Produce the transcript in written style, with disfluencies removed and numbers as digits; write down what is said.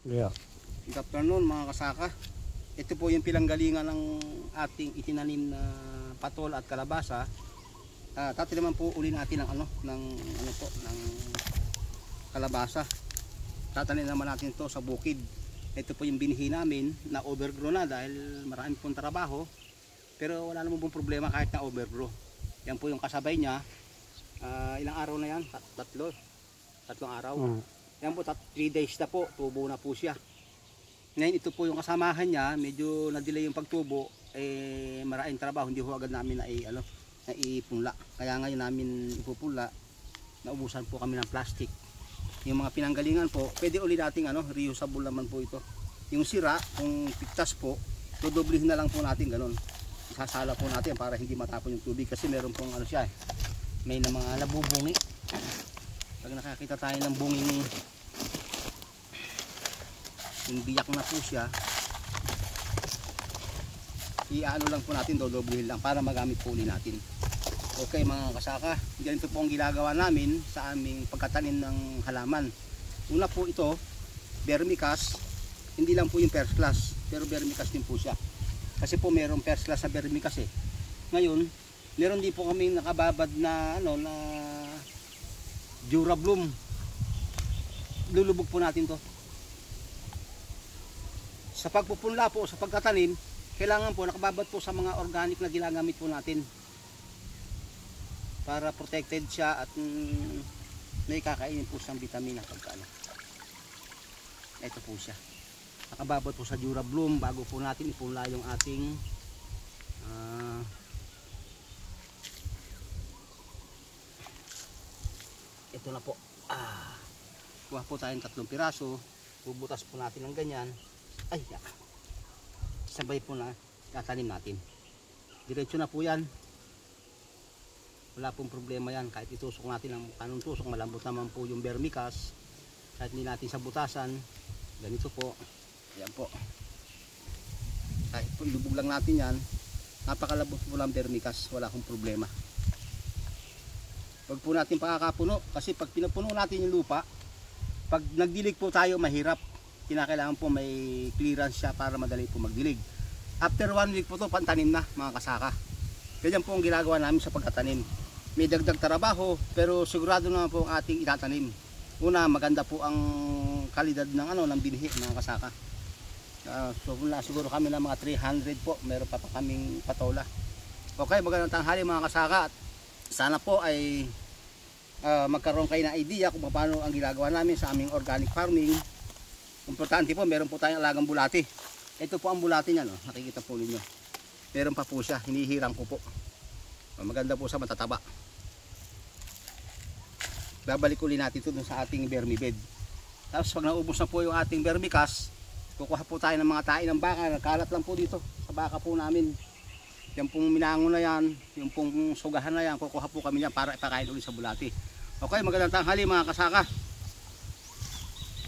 Yeah. Good afternoon mga kasaka. Ito po yung pinanggalingan ng ating itinanim na patol at kalabasa. Tataniman po uli natin ng ng kalabasa. Tatanim naman natin ito sa bukid. Ito po yung binhi namin na overgrow na dahil marami pong trabaho. Pero wala naman pong problema kahit na overgrow. Yan po yung kasabay niya. Ilang araw na yan? Tatlong araw. Yan po, 3 days na po, tubo na po siya. Ngayon ito po yung kasamahan niya, medyo na-delay yung pagtubo, maraming trabaho, hindi ho agad namin ipunla. Kaya ngayon namin ipupunla, naubusan po kami ng plastic. Yung mga pinanggalingan po, pwede ulit nating reusable naman po ito. Yung sira, kung pigtas po, dodoblihin na lang po natin ganun. Isasala po natin para hindi matapon yung tubig kasi meron pong may na mga nabubungi. Pag nakakita tayo ng bunging yung biyak na po siya, iano lang po natin, dodoblihin lang para magamit po ulit natin. Okay mga kasaka, ganito po ang ginagawa namin sa aming pagkatanim ng halaman. Una po ito, vermicast, hindi lang po yung first class, pero vermicast din po siya. Kasi po mayroong first class sa vermicast eh. Ngayon, meron din po kami nakababad na na Durabloom. Lulubog po natin to. Sa pagpupunla po, sa pagtatanim, kailangan po nakababad po sa mga organic na ginagamit po natin. Para protected siya at may kakainin po siyang vitamina pagka ito po siya. Nakababad po sa Durabloom bago po natin ipunla yung ating ito na po. Kuha po tayong 3 piraso. Bubutas po natin ng ganyan. Ay, sabay po na tatanim natin. Diretso na po yan. Wala pong problema yan. Kahit itusok natin ng kanong tusok, malambot naman po yung vermicast. Kahit hindi natin sa butasan, ganito po. Yan po. Kahit po lubog lang natin yan, napakalabot po lang vermicast. Wala akong problema. Huwag po natin pakakapuno kasi pag pinapuno natin yung lupa, pag nagdilig po tayo mahirap. Kinakailangan po may clearance siya para madali po magdilig. After 1 week po to pantanim na mga kasaka. Ganyan po ang ginagawa namin sa pagkatanim. May dagdag trabaho pero sigurado naman po ang ating itatanim. Una, maganda po ang kalidad ng binhi mga kasaka. So siguro kami ng mga 300 po, meron pa kaming patola. Okay, magandang tanghali mga kasaka. Sana po ay magkaroon kayo ng idea kung paano ang ginagawa namin sa aming organic farming. Importante po, meron po tayong alagang bulati. Ito po ang bulati niya, nakikita po ninyo. Meron pa po siya, hinihirang ko po. Maganda po sa matataba. Babalik ulit natin ito sa ating vermibed. Tapos pag naubos na po yung ating vermicast, kukuha po tayo ng mga tae ng baka. Nagkalat lang po dito sa baka po namin. Yan pong minango na yan, yung pong sugahan na yan, kukuha po kami yan para ipakain ulit sa bulati. Okay, magandang tanghali mga kasaka.